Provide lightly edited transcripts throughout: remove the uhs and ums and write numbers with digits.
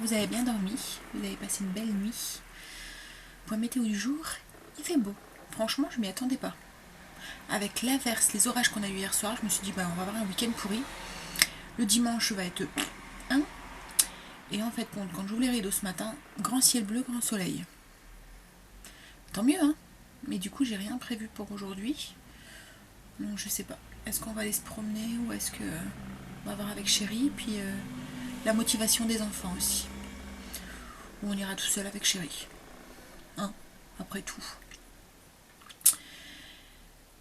Vous avez bien dormi, vous avez passé une belle nuit. Pour la météo du jour, il fait beau. Franchement, je m'y attendais pas. Avec l'averse, les orages qu'on a eu hier soir, je me suis dit, on va avoir un week-end pourri. Le dimanche va être 1. Et en fait, quand j'ouvre les rideaux ce matin, grand ciel bleu, grand soleil. Tant mieux, hein. Mais du coup, j'ai rien prévu pour aujourd'hui. Donc, je sais pas. Est-ce qu'on va aller se promener ou est-ce que on va voir avec chérie, puis la motivation des enfants aussi. Ou on ira tout seul avec chérie. Hein, après tout.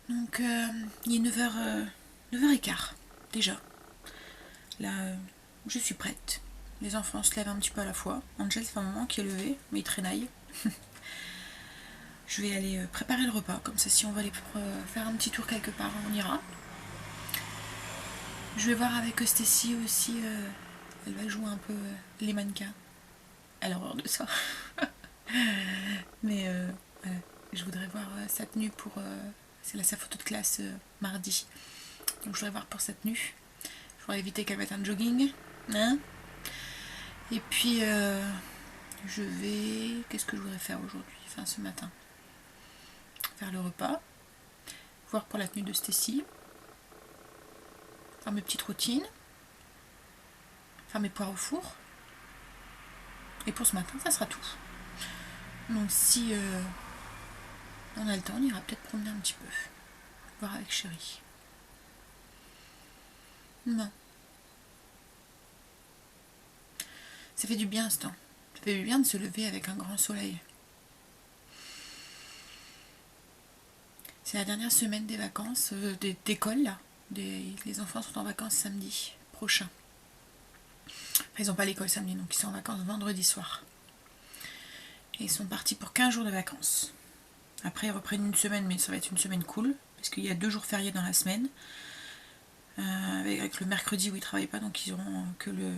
Donc, il est 9h15 déjà. Là, je suis prête. Les enfants se lèvent un petit peu à la fois. Angel, c'est un moment qui est levé, mais il traînaille. Je vais aller préparer le repas. Comme ça, si on va aller faire un petit tour quelque part, on ira. Je vais voir avec Stacy aussi. Elle va jouer un peu les mannequins. Elle a horreur de ça. Mais voilà. Je voudrais voir sa tenue pour... c'est là sa photo de classe mardi. Donc je voudrais voir pour sa tenue. Je voudrais éviter qu'elle mette un jogging. Hein, et puis je vais... Qu'est-ce que je voudrais faire aujourd'hui? Enfin ce matin. Faire le repas. Voir pour la tenue de Stacy. Faire mes petites routines. Faire mes poires au four. Et pour ce matin, ça sera tout. Donc si on a le temps, on ira peut-être promener un petit peu. Voir avec chérie. Non. Ça fait du bien ce temps. Ça fait du bien de se lever avec un grand soleil. C'est la dernière semaine des vacances, d'école là. Les enfants sont en vacances samedi prochain. Enfin, ils n'ont pas l'école samedi, donc ils sont en vacances vendredi soir. Et ils sont partis pour 15 jours de vacances. Après, ils reprennent une semaine, mais ça va être une semaine cool, parce qu'il y a 2 jours fériés dans la semaine. Avec le mercredi où ils ne travaillent pas, donc ils auront que le...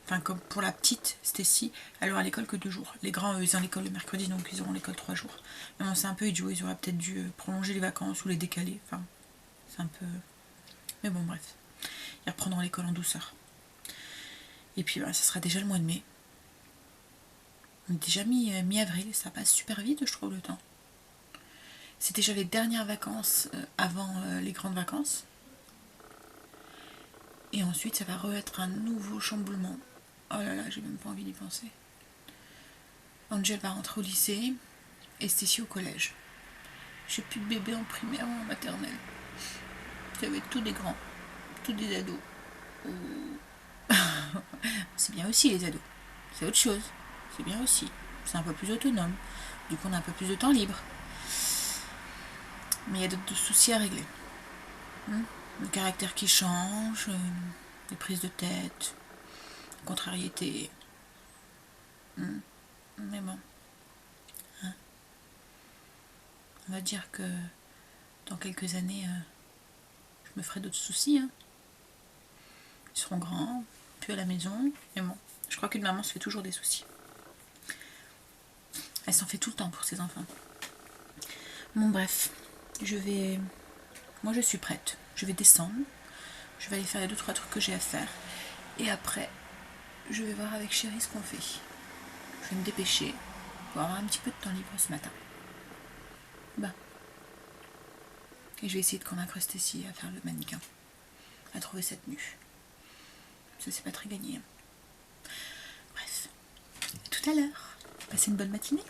Enfin, comme pour la petite, Stacy, elle aura l'école que 2 jours. Les grands, eux, ils ont l'école le mercredi, donc ils auront l'école 3 jours. Mais bon, c'est un peu idiot, ils auraient peut-être dû prolonger les vacances ou les décaler. Enfin, c'est un peu... Mais bon, bref. Ils reprendront l'école en douceur. Et puis, ça sera déjà le mois de mai. On est déjà mi-avril, ça passe super vite, je trouve, le temps. C'est déjà les dernières vacances avant les grandes vacances. Et ensuite, ça va re-être un nouveau chamboulement. Oh là là, j'ai même pas envie d'y penser. Angel va rentrer au lycée et Stacy au collège. J'ai plus de bébés en primaire ou en maternelle. J'avais tous des grands, tous des ados. C'est bien aussi les ados. C'est autre chose. C'est bien aussi. C'est un peu plus autonome. Du coup, on a un peu plus de temps libre. Mais il y a d'autres soucis à régler. Le caractère qui change, les prises de tête, la contrariété. Mais bon. Hein, on va dire que dans quelques années, je me ferai d'autres soucis. Hein. Ils seront grands, plus à la maison. Mais bon, je crois qu'une maman se fait toujours des soucis. Elle s'en fait tout le temps pour ses enfants. Bon, bref. Moi, je suis prête. Je vais descendre. Je vais aller faire les 2-3 trucs que j'ai à faire. Et après, je vais voir avec chérie ce qu'on fait. Je vais me dépêcher pour avoir un petit peu de temps libre ce matin. Et je vais essayer de convaincre Stacy à faire le mannequin. À trouver cette tenue. Ça, c'est pas très gagné. Bref. À tout à l'heure. Passez une bonne matinée.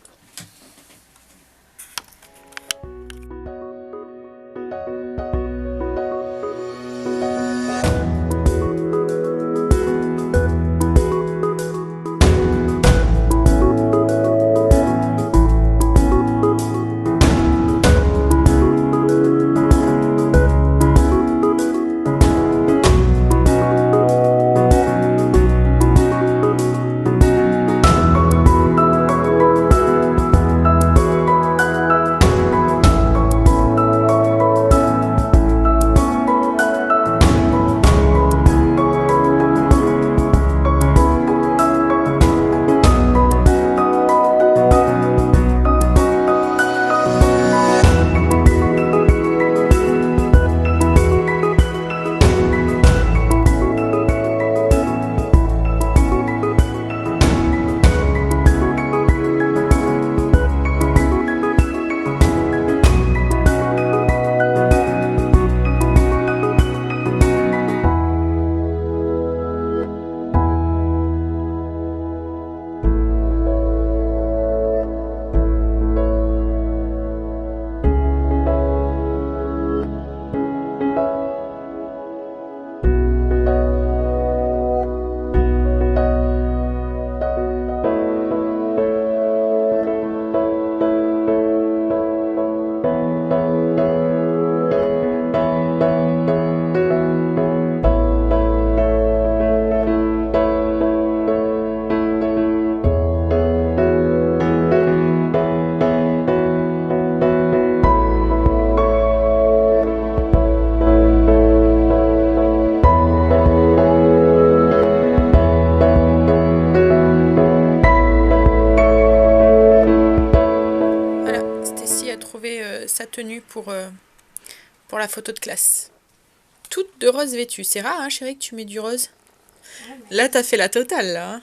tenue pour la photo de classe. Toute de rose vêtue. C'est rare, hein, chérie, que tu mets du rose. Ouais, Là, t'as fait la totale, là. Hein,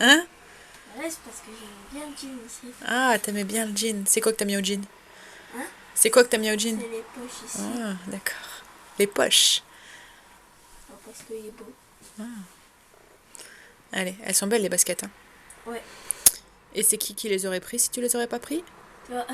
hein? ouais, c'est parce que j'aime bien le jean aussi. Ah, t'aimais bien le jean. C'est quoi que t'as mis au jean? Hein? C'est quoi que t'as mis au jean? C'est les poches ici. Ah, d'accord. Les poches. Parce qu'il est beau. Allez, elles sont belles, les baskets. Hein. Ouais. Et c'est qui les aurait pris si tu les aurais pas pris? Toi.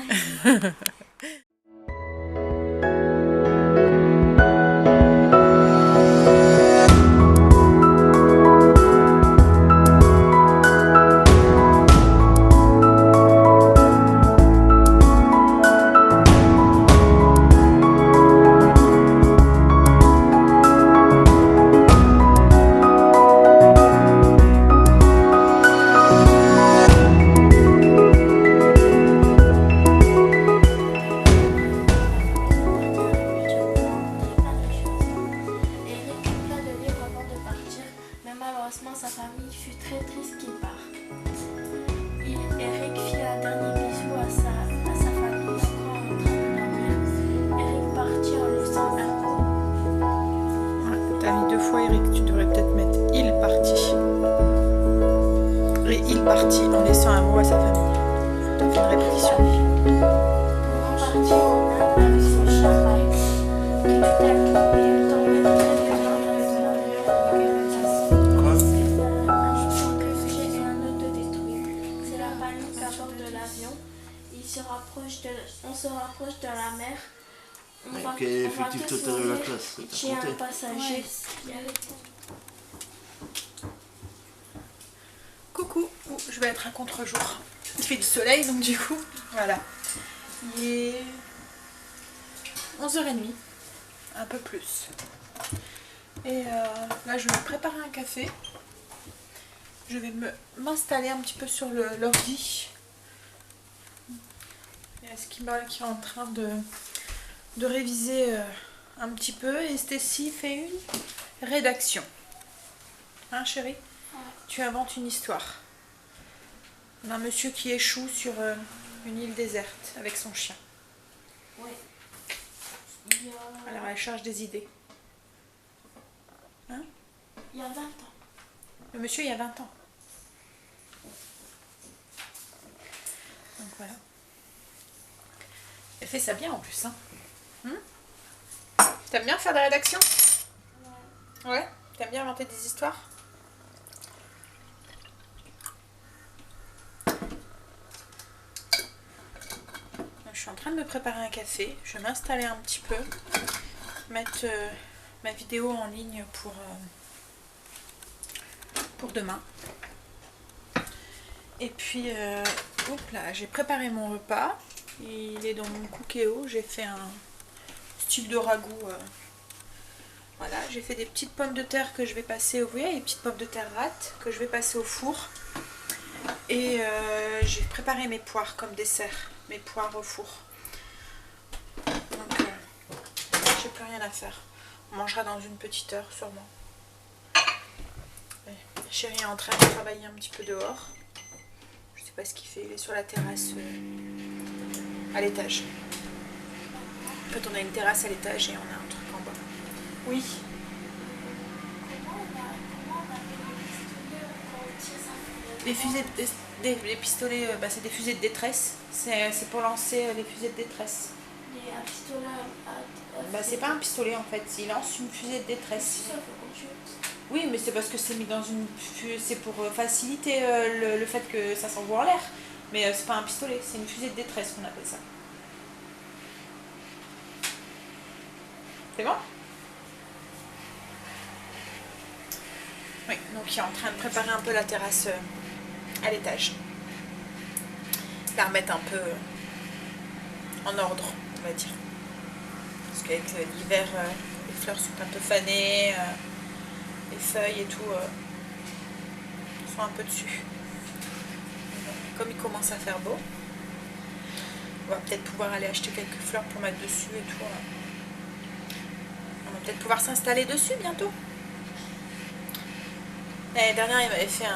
Malheureusement, sa famille fut très triste qu'il part. Eric fit un dernier bisou à sa famille encore en train de dormir. Eric partit en laissant un mot. T'as mis 2 fois Eric, tu devrais peut-être mettre il partit. Et il partit en laissant un mot à sa famille. T'as fait une répétition. Pour partir en Inde avec son chien Mike. Il fut accompagné et il tombait très violent avec un lion et un autre détruit. C'est la panique à bord de l'avion. On se rapproche de la mer. On va effectif tous total de la mourir. classe, Il t'as tient compté. un passager. Coucou, je vais être un contre-jour. Il fait du soleil, donc du coup, voilà. Il est 11h30, un peu plus. Et là, je vais me préparer un café. Je vais m'installer un petit peu sur l'ordi. Il y a Skimba qui est en train de réviser un petit peu. Et Stécie fait une rédaction. Hein, chérie? Tu inventes une histoire d'un monsieur qui échoue sur une île déserte avec son chien. Ouais. Alors elle charge des idées. Hein? Il y a 20 ans. Le monsieur, il y a 20 ans. Donc voilà. Elle fait ça bien en plus. Hein? T'aimes bien faire de la rédaction? Ouais. T'aimes bien inventer des histoires? Je suis en train de me préparer un café. Je vais m'installer un petit peu. Mettre ma vidéo en ligne pour demain. Et puis, hop là, j'ai préparé mon repas. Il est dans mon cookéo. J'ai fait un style de ragoût. Voilà, j'ai fait des petites pommes de terre que je vais passer au... Vous voyez, les petites pommes de terre rates que je vais passer au four. Et j'ai préparé mes poires comme dessert. Mes poires au four. Donc, j'ai plus rien à faire. On mangera dans une petite heure sûrement. Chérie est en train de travailler un petit peu dehors. Je sais pas ce qu'il fait. Il est sur la terrasse à l'étage. En fait, on a une terrasse à l'étage et on a un truc en bas. Oui. Les fusées, les pistolets, c'est des fusées de détresse. C'est pour lancer les fusées de détresse. Un pistolet C'est pas un pistolet en fait, il lance une fusée de détresse. Oui, mais c'est parce que c'est mis dans une fusée, c'est pour faciliter le fait que ça s'envoie en l'air. Mais c'est pas un pistolet, c'est une fusée de détresse qu'on appelle ça. C'est bon? Oui, donc il est en train de préparer un peu la terrasse à l'étage. La remettre un peu en ordre, on va dire. Parce qu'avec l'hiver, les fleurs sont un peu fanées, les feuilles et tout sont un peu dessus. Donc, comme il commence à faire beau, on va peut-être pouvoir aller acheter quelques fleurs pour mettre dessus et tout. On va peut-être pouvoir s'installer dessus bientôt. L'année dernière, il m'avait fait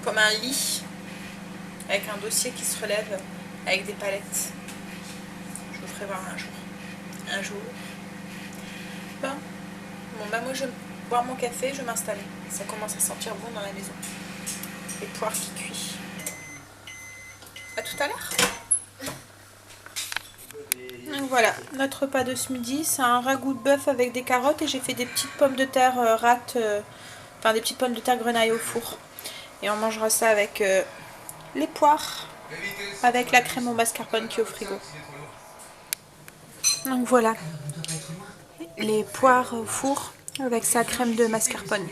comme un lit avec un dossier qui se relève avec des palettes. Je vous ferai voir un jour. Bon, bah moi je vais boire mon café, je vais m'installer. Ça commence à sentir bon dans la maison. Les poires qui cuisent. À tout à l'heure. Donc voilà, notre repas de ce midi, c'est un ragoût de bœuf avec des carottes et j'ai fait des petites pommes de terre râtes, enfin des petites pommes de terre grenaille au four. Et on mangera ça avec les poires, avec la crème au mascarpone qui est au frigo. Donc voilà, les poires au four avec sa crème de mascarpone.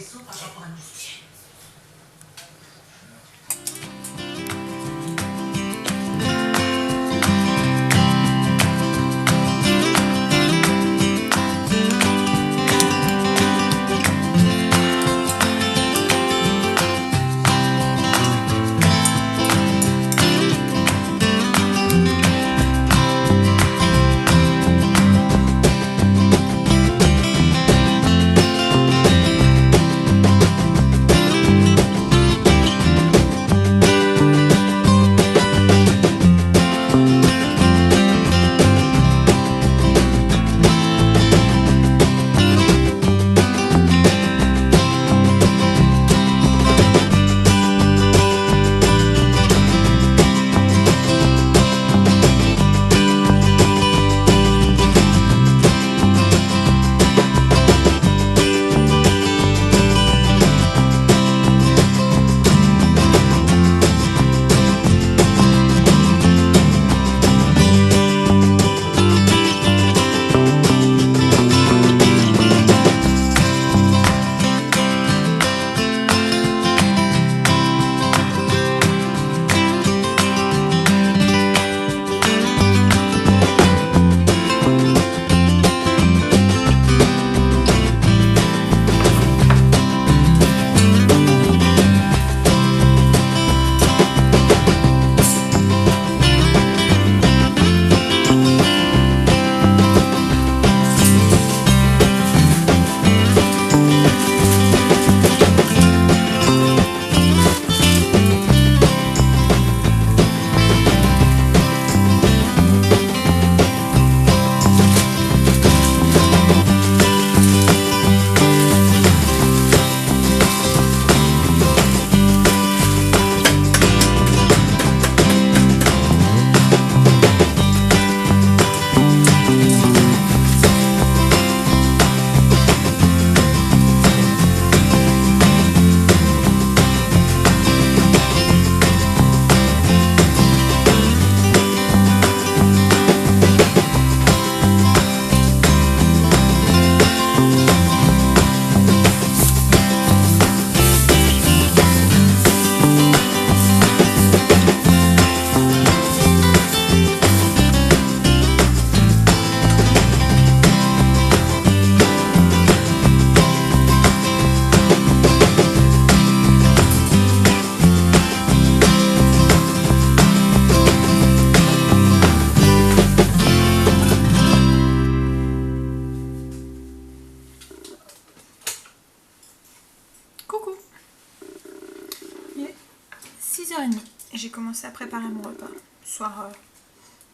J'ai commencé à préparer mon repas. Ce soir,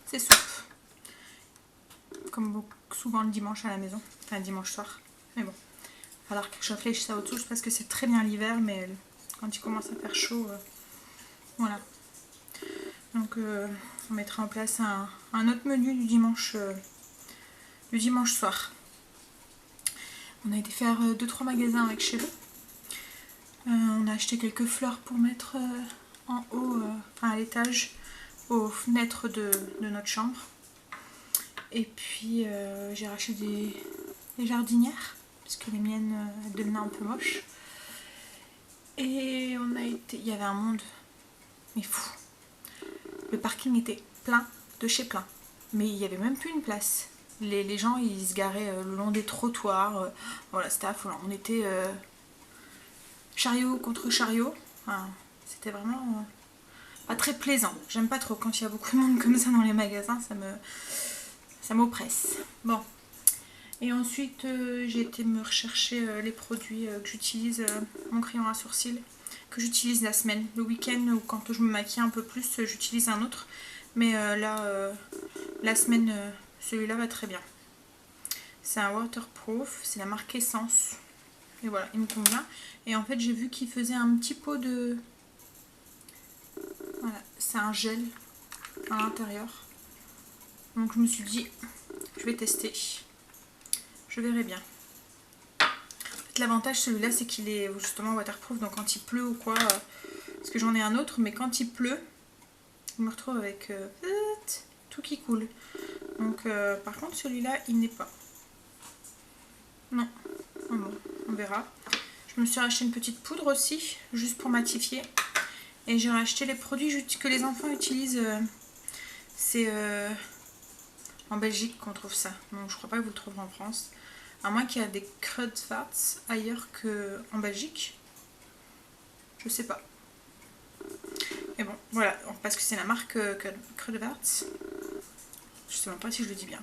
c'est soupe. Comme souvent le dimanche à la maison. Enfin, dimanche soir. Mais bon. Alors que je réfléchisse à autre chose parce que c'est très bien l'hiver, mais quand il commence à faire chaud, voilà. Donc, on mettra en place un autre menu du dimanche soir. On a été faire 2-3 magasins avec Chélo. On a acheté quelques fleurs pour mettre en haut, enfin à l'étage, aux fenêtres de notre chambre. Et puis j'ai racheté des jardinières, parce que les miennes devenaient un peu moches. Et on a été, il y avait un monde, mais fou. Le parking était plein de chez plein, mais il n'y avait même plus une place. Les gens ils se garaient le long des trottoirs, voilà, c'était affolant. On était chariot contre chariot, enfin, c'était vraiment pas très plaisant. J'aime pas trop quand il y a beaucoup de monde comme ça dans les magasins, ça m'oppresse. Bon, et ensuite j'ai été me rechercher les produits que j'utilise, mon crayon à sourcils que j'utilise la semaine. Le week-end ou quand je me maquille un peu plus, j'utilise un autre, Mais là, la semaine, celui-là va très bien. C'est un waterproof, c'est la marque Essence. Et voilà, il me convient. Et en fait, j'ai vu qu'il faisait un petit pot de... Voilà, c'est un gel à l'intérieur. Donc je me suis dit, je vais tester. Je verrai bien. L'avantage celui-là, c'est qu'il est justement waterproof, donc quand il pleut ou quoi, parce que j'en ai un autre, mais quand il pleut, je me retrouve avec tout qui coule. Donc par contre celui-là, il n'est pas. Non, bon, on verra. Je me suis racheté une petite poudre aussi, juste pour matifier. Et j'ai racheté les produits que les enfants utilisent. C'est en Belgique qu'on trouve ça. Donc je crois pas que vous le trouverez en France. À moins qu'il y a des Kruidvat ailleurs qu'en Belgique. Je sais pas. Mais bon, voilà. Parce que c'est la marque Kruidvat. Je sais même pas si je le dis bien.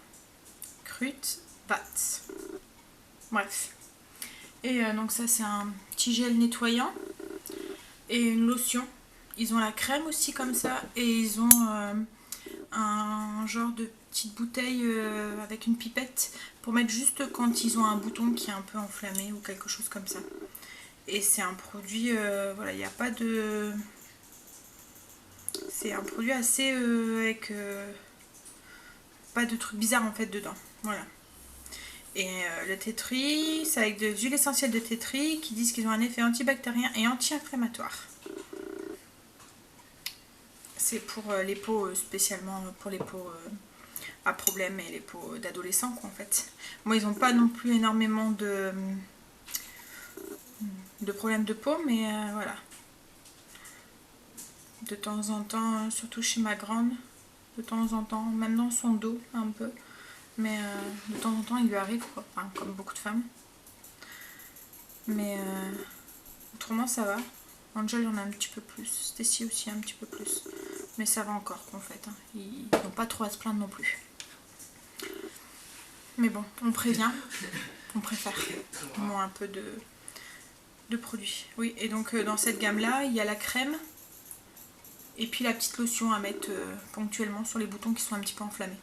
Kruidvat. Bref. Et donc ça c'est un petit gel nettoyant. Et une lotion. Ils ont la crème aussi comme ça. Et ils ont un genre de petite bouteille avec une pipette pour mettre juste quand ils ont un bouton qui est un peu enflammé ou quelque chose comme ça. Et c'est un produit, voilà, il n'y a pas de... C'est un produit assez avec pas de trucs bizarres en fait dedans. Voilà. Et le thé tree, c'est avec des huiles essentielles de thé tree qui disent qu'ils ont un effet antibactérien et anti-inflammatoire. C'est pour les peaux, spécialement pour les peaux à problème et les peaux d'adolescents quoi en fait. Moi ils n'ont pas non plus énormément de problèmes de peau, mais voilà. De temps en temps, surtout chez ma grande, de temps en temps, même dans son dos un peu. Mais de temps en temps il lui arrive quoi, enfin, comme beaucoup de femmes. Mais autrement ça va. Angel il en a un petit peu plus, Stacy aussi un petit peu plus. Mais ça va encore en fait, hein. Ils n'ont pas trop à se plaindre non plus. Mais bon, on prévient, on préfère au moins un peu de produits. Oui, et donc dans cette gamme là, il y a la crème et puis la petite lotion à mettre ponctuellement sur les boutons qui sont un petit peu enflammés.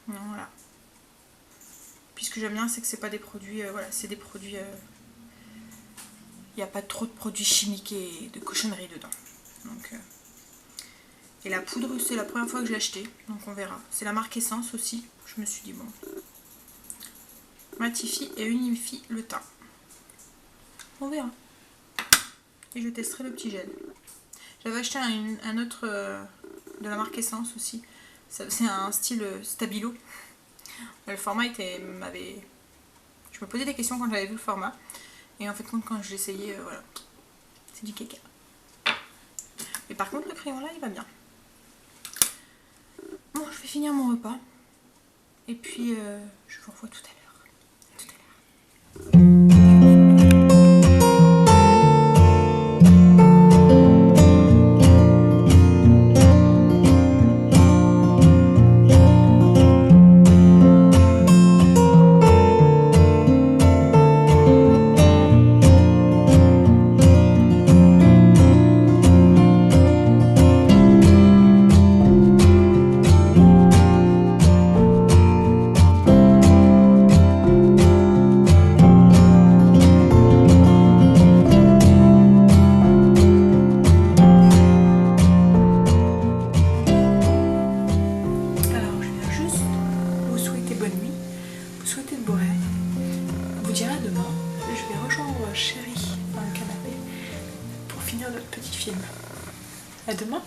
Voilà. Puis ce que j'aime bien, c'est que c'est pas des produits, voilà, c'est des produits... Il n'y a pas trop de produits chimiques et de cochonneries dedans. Donc, et la poudre, c'est la première fois que je l'ai achetée, donc on verra. C'est la marque Essence aussi. Je me suis dit, bon, matifie et unifie le teint. On verra. Et je testerai le petit gel. J'avais acheté un autre de la marque Essence aussi. C'est un style Stabilo. Le format m'avait... Je me posais des questions quand j'avais vu le format. Et en fait, quand je l'essayais, voilà, c'est du caca. Mais par contre, le crayon là, il va bien. Bon, je vais finir mon repas. Et puis, je vous revois tout à l'heure. À tout à l'heure. À demain.